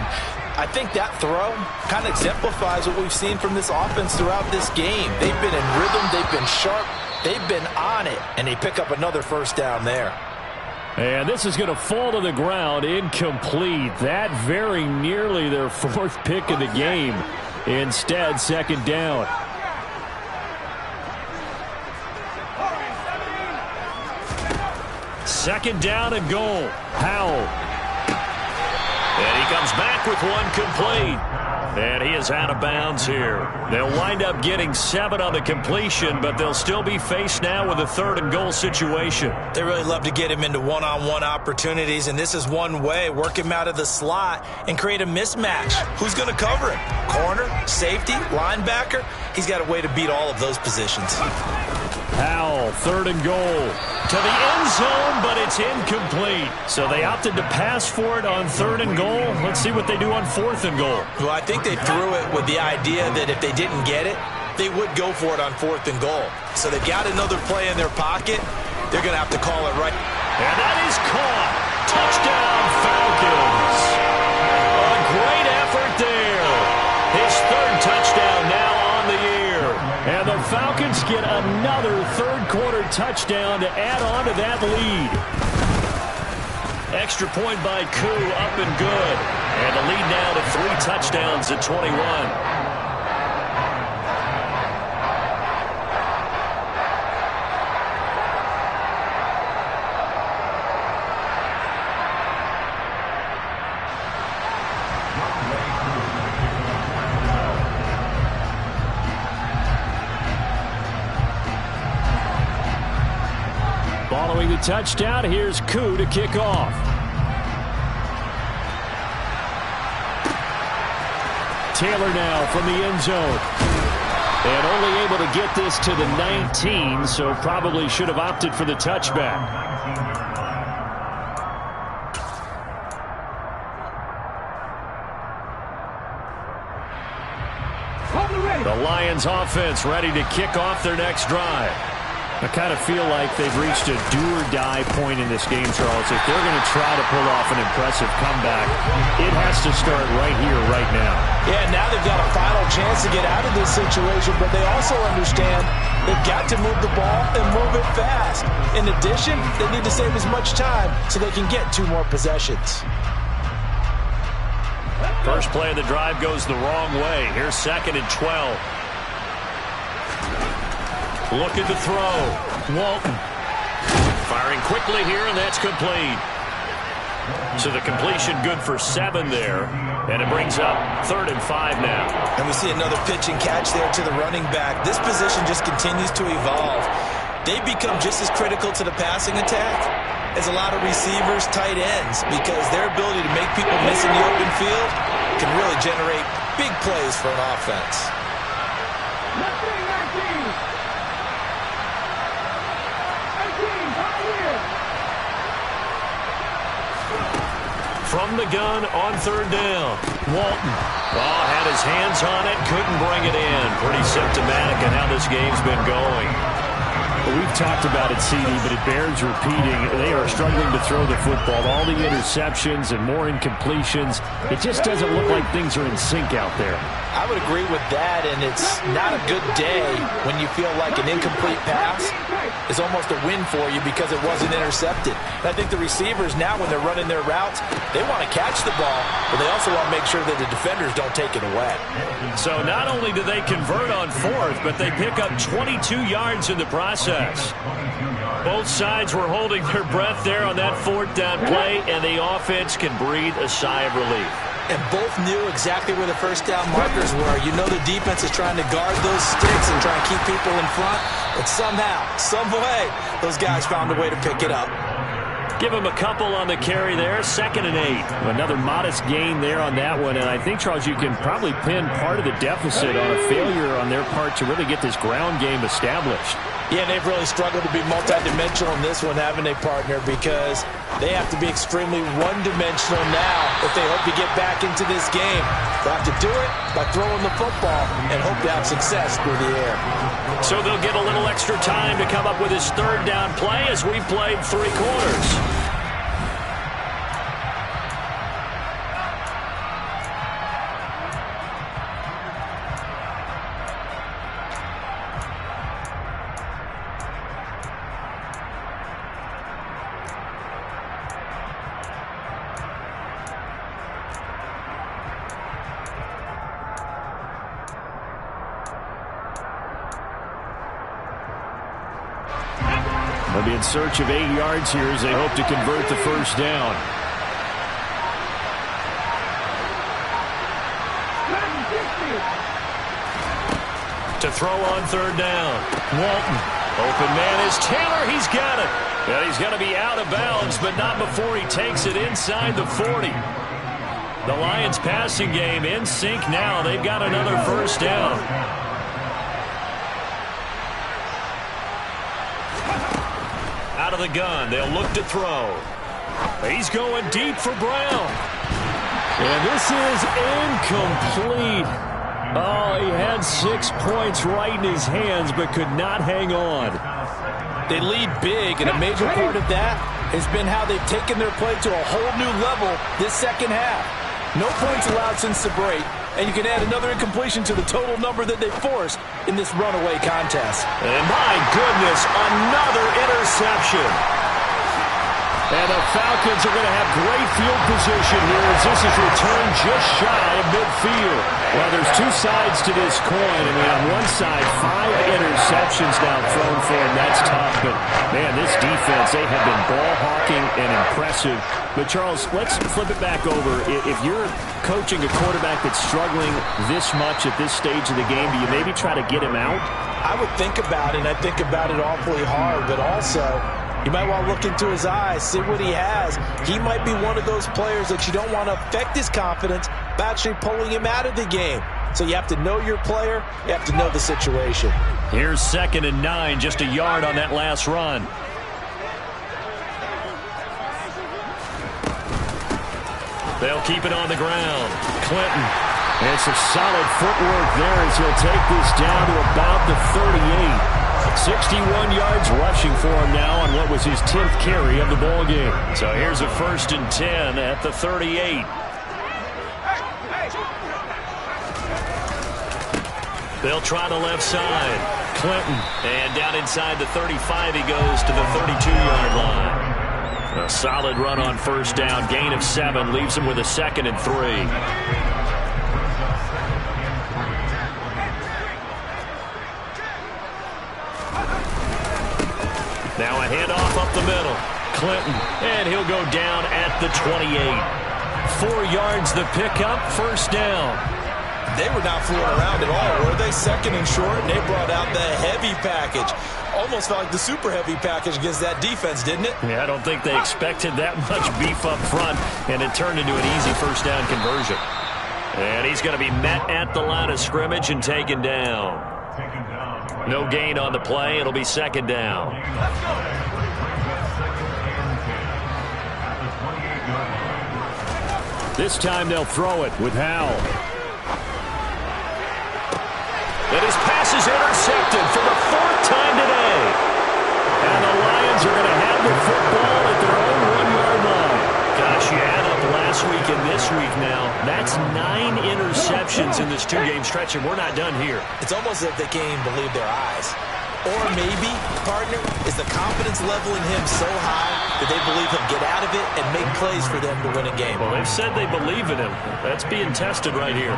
I think that throw kind of exemplifies what we've seen from this offense throughout this game. They've been in rhythm. They've been sharp. They've been on it. And they pick up another first down there. And this is going to fall to the ground, incomplete. That very nearly their 4th pick of the game. Instead, 2nd down. Second down and goal. Howell. And he comes back with one complete. And he is out of bounds here. They'll wind up getting 7 on the completion, but they'll still be faced now with a 3rd and goal situation. They really love to get him into one-on-one opportunities, and this is one way. Work him out of the slot and create a mismatch. Who's going to cover him? Corner, safety, linebacker? He's got a way to beat all of those positions. Powell, 3rd and goal. To the end zone, but it's incomplete. So they opted to pass for it on 3rd and goal. Let's see what they do on 4th and goal. Well, I think they threw it with the idea that if they didn't get it, they would go for it on 4th and goal. So they've got another play in their pocket. They're going to have to call it right. And that is caught. Touchdown, Falcons. A great effort there. His 3rd touchdown now on the year. And the Falcons get another 3rd quarter touchdown to add on to that lead. Extra point by Koo, up and good. And the lead now to 3 touchdowns at 21. Following the touchdown, here's Koo to kick off. Taylor now from the end zone. And only able to get this to the 19, so probably should have opted for the touchback. The Lions offense ready to kick off their next drive. I kind of feel like they've reached a do-or-die point in this game, Charles. If they're going to try to pull off an impressive comeback, it has to start right here, right now. Yeah, now they've got a final chance to get out of this situation, but they also understand they've got to move the ball and move it fast. In addition, they need to save as much time so they can get 2 more possessions. First play of the drive goes the wrong way. Here's 2nd and 12. Looking to throw. Walton. Firing quickly here, and that's complete. So the completion good for 7 there. And it brings up 3rd and 5 now. And we see another pitch and catch there to the running back. This position just continues to evolve. They become just as critical to the passing attack as a lot of receivers, tight ends, because their ability to make people miss in the open field can really generate big plays for an offense. From the gun on 3rd down. Walton. Oh, had his hands on it, couldn't bring it in. Pretty symptomatic in how this game's been going. Well, we've talked about it, CD, but it bears repeating. They are struggling to throw the football. All the interceptions and more incompletions. It just doesn't look like things are in sync out there. I would agree with that, and it's not a good day when you feel like an incomplete pass is almost a win for you because it wasn't intercepted. And I think the receivers now, when they're running their routes, they want to catch the ball, but they also want to make sure that the defenders don't take it away. So not only do they convert on 4th, but they pick up 22 yards in the process. Both sides were holding their breath there on that 4th down play, and the offense can breathe a sigh of relief. And both knew exactly where the first down markers were. You know the defense is trying to guard those sticks and try and keep people in front. But somehow, some way, those guys found a way to pick it up. Give him a couple on the carry there. 2nd and 8. Another modest gain there on that one. And I think, Charles, you can probably pin part of the deficit on a failure on their part to really get this ground game established. Yeah, they've really struggled to be multidimensional in this one, haven't they, partner? Because they have to be extremely one-dimensional now if they hope to get back into this game. They have to do it by throwing the football and hope to have success through the air. So they'll get a little extra time to come up with his 3rd down play as we've played 3 quarters. They'll be in search of 8 yards here as they hope to convert the 1st down. throw on third down. Walton. Open man is Taylor. He's got it. And he's going to be out of bounds, but not before he takes it inside the 40. The Lions passing game in sync now. They've got another first down. Out of the gun. They'll look to throw. He's going deep for Brown. And this is incomplete. Oh, he had 6 points right in his hands, but could not hang on. They lead big, and a major part of that has been how they've taken their play to a whole new level this second half. No points allowed since the break, and you can add another incompletion to the total number that they forced in this runaway contest. And my goodness, another interception. And the Falcons are going to have great field position here as this is returned just shy of midfield. Well, there's two sides to this coin. I mean, on one side, 5 interceptions now thrown for him. That's tough. But, man, this defense, they have been ball hawking and impressive. But, Charles, let's flip it back over. If you're coaching a quarterback that's struggling this much at this stage of the game, do you maybe try to get him out? I would think about it, and I think about it awfully hard. But also, you might want to look into his eyes, see what he has. He might be one of those players that you don't want to affect his confidence by actually pulling him out of the game. So you have to know your player. You have to know the situation. Here's 2nd and 9, just a yard on that last run. They'll keep it on the ground. Clinton. And some solid footwork there as he'll take this down to about the 38. 61 yards rushing for him now on what was his 10th carry of the ball game. So here's a 1st and 10 at the 38. They'll try the left side. Clinton. And down inside the 35 he goes to the 32-yard line. A solid run on first down. Gain of 7 leaves him with a 2nd and 3. Now a handoff up the middle. Clinton, and he'll go down at the 28. 4 yards the pickup, first down. They were not fooling around at all, were they? 2nd and short, and they brought out the heavy package. Almost felt like the super heavy package against that defense, didn't it? Yeah, I don't think they expected that much beef up front, and it turned into an easy first down conversion. And he's going to be met at the line of scrimmage and taken down. No gain on the play. It'll be 2nd down. This time they'll throw it with Howell. And his pass is intercepted for the 4th time today. And the Lions are going to have the football at their own 1-yard line. Gosh, you add up last week and this week now. That's 9 interceptions in this 2-game stretch, and we're not done here. It's almost as if they can't even believe their eyes. Or maybe, partner, is the confidence level in him so high that they believe he'll get out of it and make plays for them to win a game. Well, they've said they believe in him. That's being tested right here.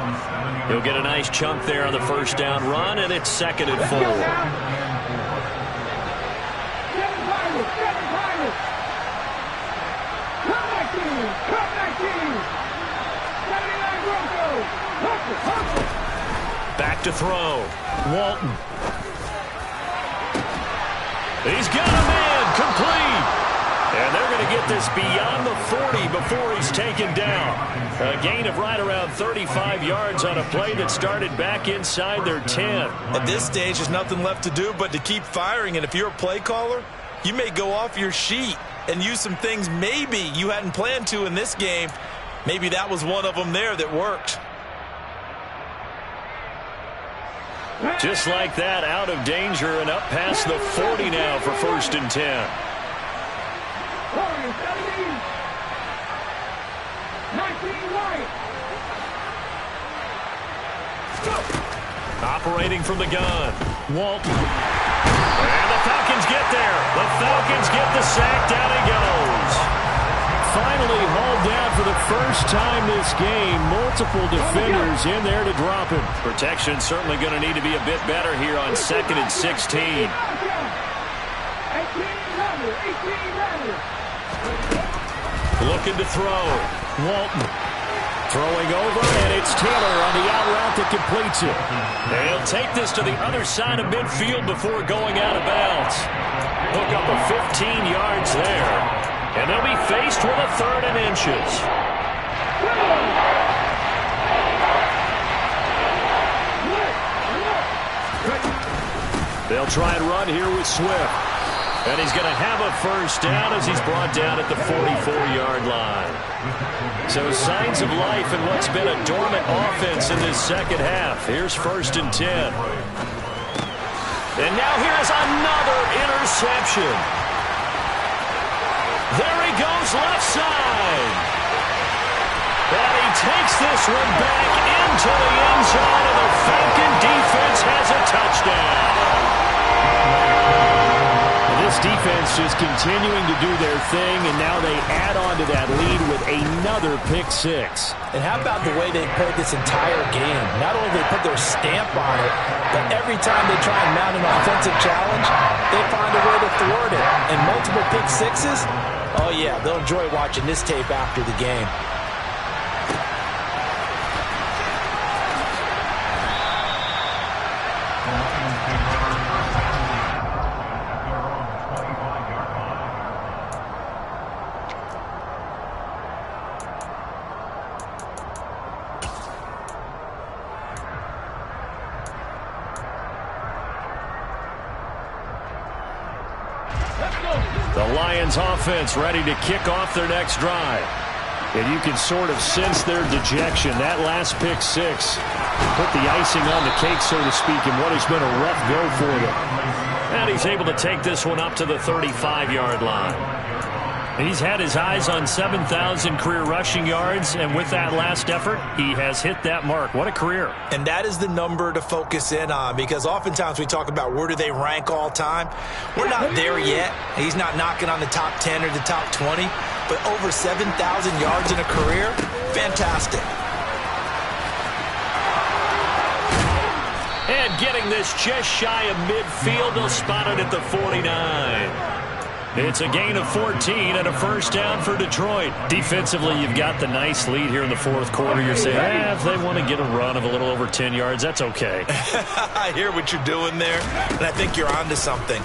He'll get a nice chunk there on the first down run, and it's 2nd and 4. Back to throw. Walton. He's got a man, complete. And they're going to get this beyond the 40 before he's taken down. A gain of right around 35 yards on a play that started back inside their 10. At this stage, there's nothing left to do but to keep firing. And if you're a play caller, you may go off your sheet and use some things maybe you hadn't planned to in this game. Maybe that was one of them there that worked. Just like that, out of danger and up past the 40 now for 1st and 10. Operating from the gun, Walton. And the Falcons get there. The Falcons get the sack. Down he goes. Finally hauled down for the first time this game. Multiple defenders in there to drop him. Protection certainly going to need to be a bit better here on 2nd and 16. Looking to throw. Walton. Throwing over, and it's Taylor on the out route that completes it. And he'll take this to the other side of midfield before going out of bounds. Hook up a 15 yards there. And they'll be faced with a 3rd and inches. They'll try and run here with Swift. And he's going to have a first down as he's brought down at the 44-yard line. So signs of life in what's been a dormant offense in this second half. Here's 1st and 10. And now here's another interception. There he goes left side. And he takes this one back into the end zone, and the Falcon defense has a touchdown. This defense just continuing to do their thing, and now they add on to that lead with another pick 6. And how about the way they played this entire game? Not only do they put their stamp on it, but every time they try and mount an offensive challenge, they find a way to thwart it. And multiple pick 6s, oh yeah, they'll enjoy watching this tape after the game. The Lions offense ready to kick off their next drive. And you can sort of sense their dejection. That last pick 6 put the icing on the cake, so to speak, in what has been a rough go for them. And he's able to take this one up to the 35-yard line. He's had his eyes on 7,000 career rushing yards, and with that last effort, he has hit that mark. What a career. And that is the number to focus in on, because oftentimes we talk about where do they rank all time. We're not there yet. He's not knocking on the top 10 or the top 20, but over 7,000 yards in a career, fantastic. And getting this just shy of midfield, they'll spot it at the 49. It's a gain of 14 and a first down for Detroit. Defensively, you've got the nice lead here in the 4th quarter. You're saying, if they want to get a run of a little over 10 yards, that's okay. I hear what you're doing there, and I think you're onto something.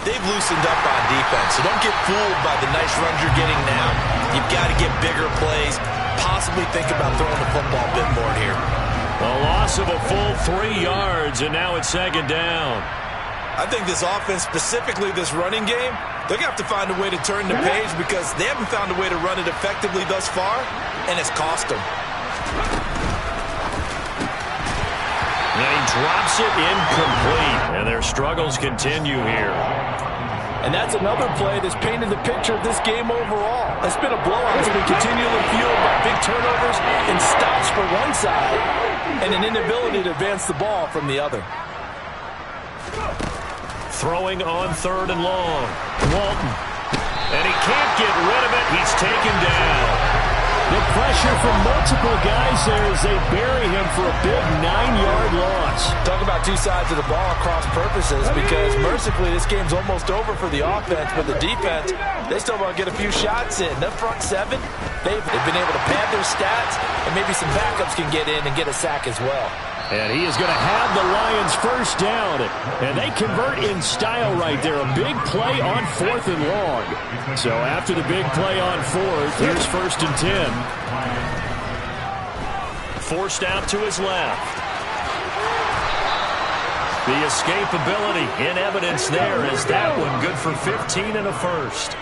They've loosened up on defense, so don't get fooled by the nice runs you're getting now. You've got to get bigger plays, possibly think about throwing the football a bit more here. A loss of a full 3 yards, and now it's 2nd down. I think this offense, specifically this running game, they're going to have to find a way to turn the page, because they haven't found a way to run it effectively thus far, and it's cost them. And he drops it incomplete, and their struggles continue here. And that's another play that's painted the picture of this game overall. It's been a blowout. It's been continually fueled by big turnovers and stops for one side and an inability to advance the ball from the other. Throwing on 3rd and long. Walton. And he can't get rid of it. He's taken down. The pressure from multiple guys there as they bury him for a big 9-yard loss. Talk about two sides of the ball at cross purposes, because mercifully this game's almost over for the offense, but the defense, they still want to get a few shots in. The front 7, they've been able to pad their stats, and maybe some backups can get in and get a sack as well. And he is going to have the Lions first down. And they convert in style right there. A big play on 4th and long. So after the big play on 4th, here's 1st and 10. Forced out to his left. The escapability in evidence there as that one good for 15 and a first.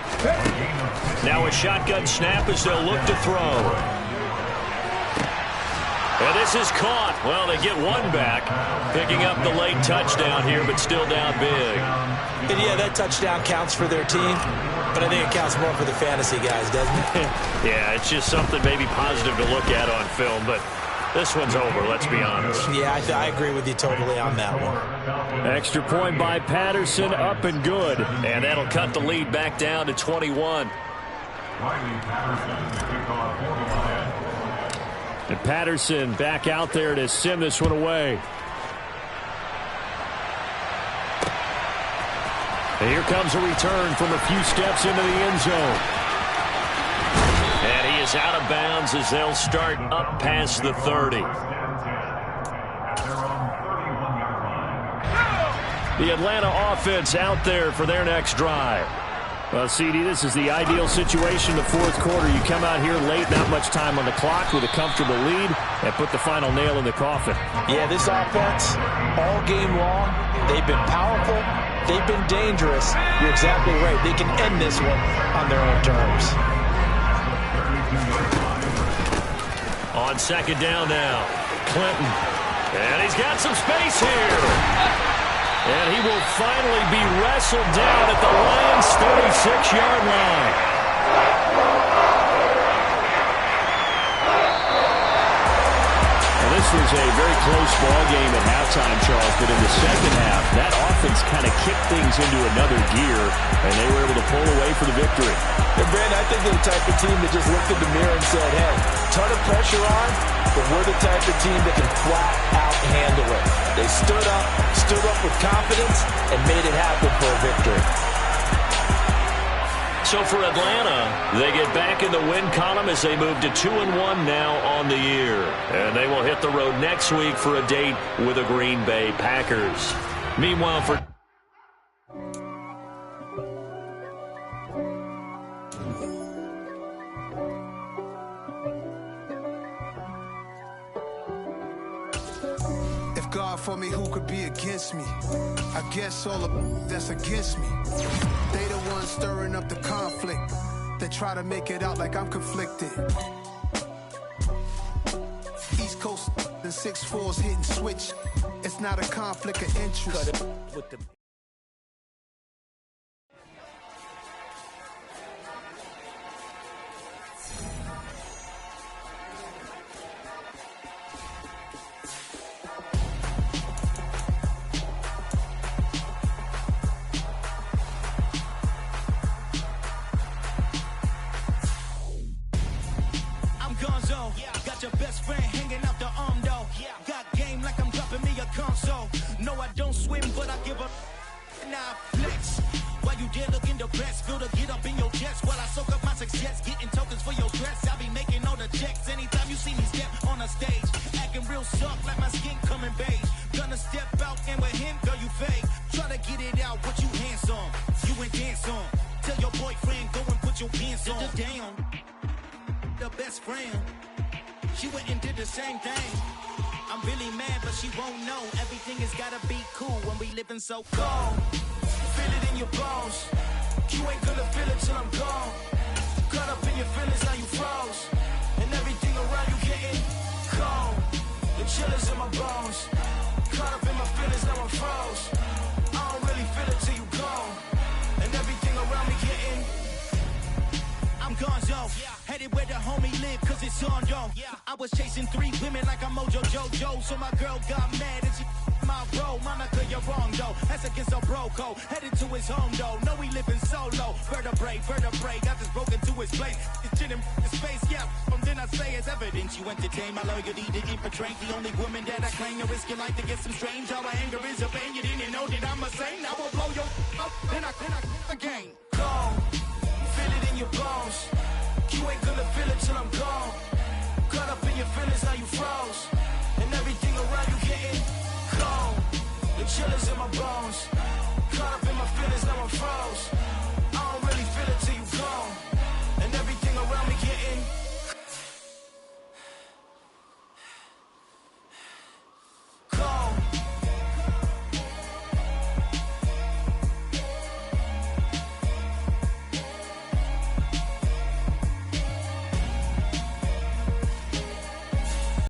Now a shotgun snap as they'll look to throw. And this is caught. Well, they get one back, picking up the late touchdown here, but still down big. And yeah, that touchdown counts for their team, but I think it counts more for the fantasy guys, doesn't it? Yeah, it's just something maybe positive to look at on film, but this one's over, let's be honest. Yeah, I agree with you totally on that one. Extra point by Patterson, up and good. And that'll cut the lead back down to 21. And Patterson back out there to send this one away. And here comes a return from a few steps into the end zone. And he is out of bounds as they'll start up past the 30. The Atlanta offense out there for their next drive. Well, CD, this is the ideal situation. The fourth quarter, you come out here late, not much time on the clock with a comfortable lead, and put the final nail in the coffin. Yeah, this offense, all game long, they've been powerful, they've been dangerous. You're exactly right. They can end this one on their own terms. On second down now, Clinton. And he's got some space here. And he will finally be wrestled down at the Lions' 36-yard line. Well, this was a very close ball game at halftime, Charles, but in the second half, that offense kind of kicked things into another gear, and they were able to pull away for the victory. And Brandon, I think they're the type of team that just looked in the mirror and said, hey, ton of pressure on, but we're the type of team that can flat out handle it. They stood up with confidence, and made it happen for a victory. So for Atlanta, they get back in the win column as they move to 2-1 now on the year. And they will hit the road next week for a date with the Green Bay Packers. Meanwhile, for for me, who could be against me? I guess all of that's against me. They the ones stirring up the conflict. They try to make it out like I'm conflicted. East Coast and 6'4s hitting switch. It's not a conflict of interest. Got your best friend hanging out the arm though. Got game like I'm dropping me a console. No, I don't swim, but I give up. Nah, flex. While you there looking depressed, feel the get up in your chest while I soak up my success. Getting tokens for your dress. I be making all the checks anytime you see me step on a stage. Acting real soft like my skin coming beige. Gonna step out and with him, girl, you fake. Try to get it out, what you handsome. You ain't dance on. Tell your boyfriend, go and put your pants on. Down. The best friend. She went and did the same thing. I'm really mad, but she won't know. Everything has gotta be cool when we living so cold. Feel it in your bones. You ain't gonna feel it till I'm gone. Caught up in your feelings, now you froze. And everything around you getting cold. The chill is in my bones. Caught up in my feelings, now I'm froze. I don't really feel it till you gone. And everything around me getting I'm gonzo. Headed where the homie live, cause it's on, yo. I was chasing 3 women like I'm Mojo Jojo. So my girl got mad and she my bro. Monica, you're wrong, though. That's against a bro code. Headed to his home, though. No, he living solo. Vertebrae. Got this broken to his place. It's chin in his face, yeah. Then I say it's evidence. You entertain my loyalty to infiltrate. The only woman that I claim to risk your life to get some strange. All my anger is a pain. You didn't know that I'm a saint. I will blow your up. Then I again. Go. Feel it in your bones.